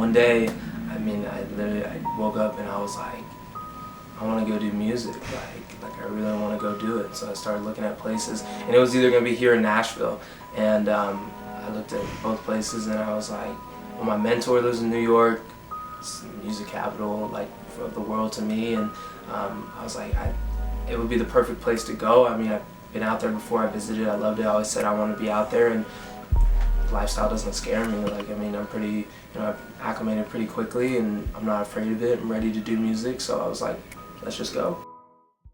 one day, I mean, I woke up and I was like, I want to go do music, like I really want to go do it. So I started looking at places, and it was either going to be here in Nashville, and I looked at both places, and I was like, well, my mentor lives in New York, it's the music capital, like, of the world to me, and I was like, it would be the perfect place to go. I mean, I've been out there before, I visited, I loved it, I always said I want to be out there, and lifestyle doesn't scare me. Like, I mean, I'm pretty, I've acclimated pretty quickly, and I'm not afraid of it. I'm ready to do music, so I was like, let's just go.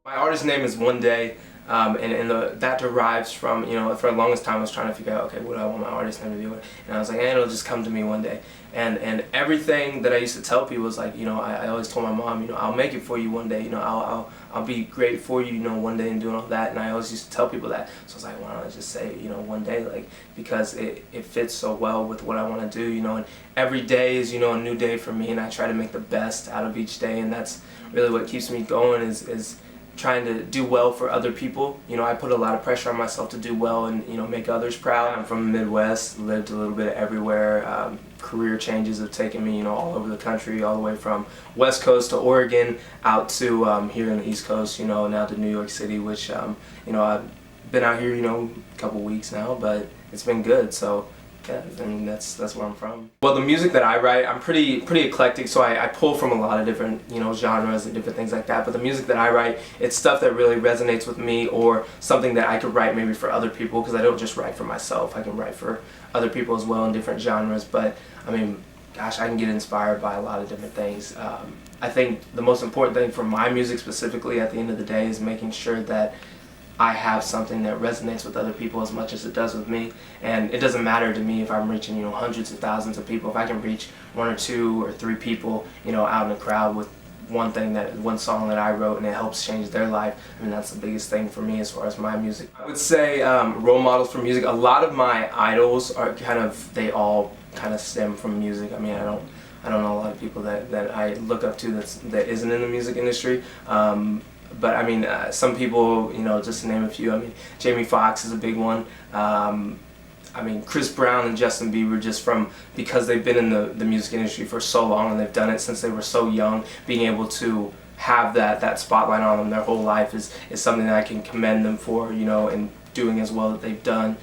My artist name is 1Day, and that derives from, for the longest time I was trying to figure out, okay, what do I want my artist name to be? And I was like, it'll just come to me one day. And everything that I used to tell people was like, I always told my mom, I'll make it for you one day, I'll be great for you, one day, and doing all that. And I always used to tell people that. So I was like, why don't I just say, one day, like, because it fits so well with what I want to do, and every day is, a new day for me, and I try to make the best out of each day, and that's really what keeps me going is trying to do well for other people. I put a lot of pressure on myself to do well and, make others proud. I'm from the Midwest, lived a little bit everywhere. Career changes have taken me, all over the country, all the way from West Coast to Oregon, out to here in the East Coast, now to New York City, which, I've been out here, a couple weeks now, but it's been good. So yeah, I mean, that's where I'm from. Well, the music that I write, I'm pretty eclectic, so I pull from a lot of different, genres and different things like that. But the music that I write, it's stuff that really resonates with me, or something that I could write maybe for other people, because I don't just write for myself. I can write for other people as well in different genres. But I mean, gosh, I can get inspired by a lot of different things. I think the most important thing for my music specifically at the end of the day is making sure that I have something that resonates with other people as much as it does with me. And it doesn't matter to me if I'm reaching, hundreds of thousands of people. If I can reach 1 or 2 or 3 people, out in a crowd with one song that I wrote, and it helps change their life, I mean, that's the biggest thing for me as far as my music. I would say role models for music. A lot of my idols are they all kind of stem from music. I mean, I don't know a lot of people that I look up to that isn't in the music industry. But I mean, some people, just to name a few, I mean, Jamie Foxx is a big one. I mean, Chris Brown and Justin Bieber, because they've been in the music industry for so long, and they've done it since they were so young, being able to have that spotlight on them their whole life is something that I can commend them for, and doing as well as they've done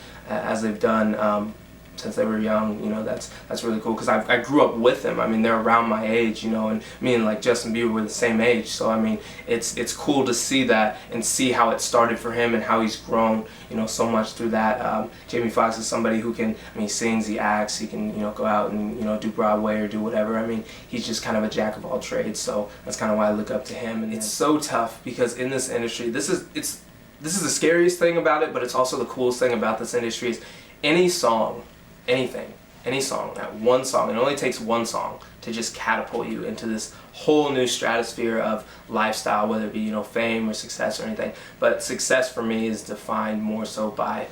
since they were young. That's really cool, because I grew up with them. I mean, they're around my age, and me and like Justin Bieber were the same age. So I mean, it's cool to see that and see how it started for him and how he's grown, so much through that. Jamie Foxx is somebody who can, I mean, he sings, he acts, he can, go out and do Broadway or do whatever. I mean, he's just kind of a jack of all trades. So that's kind of why I look up to him. And it's so tough, because in this industry, this is the scariest thing about it, but it's also the coolest thing about this industry is any song. Any song, that one song, it only takes one song to just catapult you into this whole new stratosphere of lifestyle, whether it be, fame or success or anything. But success for me is defined more so by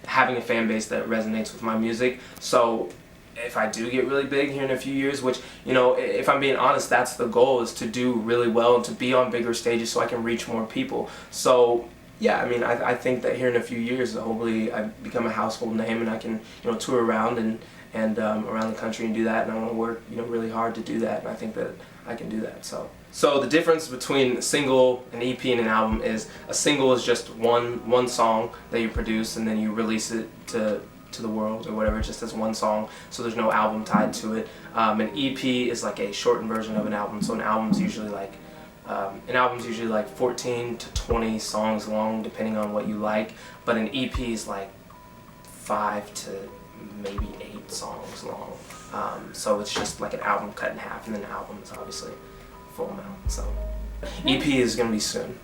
having a fan base that resonates with my music. So if I do get really big here in a few years, which, if I'm being honest, that's the goal, is to do really well and to be on bigger stages so I can reach more people. So yeah, I mean, I think that here in a few years, hopefully I become a household name, and I can, tour around and around the country and do that. And I want to work, really hard to do that. And I think that I can do that. So the difference between a single, an EP, and an album is a single is just one song that you produce, and then you release it to the world or whatever, just as one song. So there's no album tied to it. An EP is like a shortened version of an album. So an album's usually like 14 to 20 songs long, depending on what you like. But an EP is like 5 to maybe 8 songs long. So it's just like an album cut in half, and then an album is obviously full amount. So EP is gonna be soon.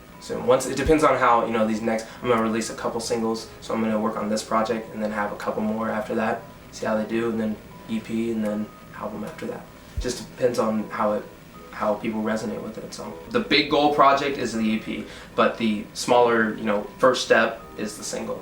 Once it depends on how these next. I'm gonna release a couple singles, so I'm gonna work on this project and then have a couple more after that. See how they do, and then EP, and then album after that. Just depends on how people resonate with it. So the big goal project is the EP, but the smaller, first step is the single.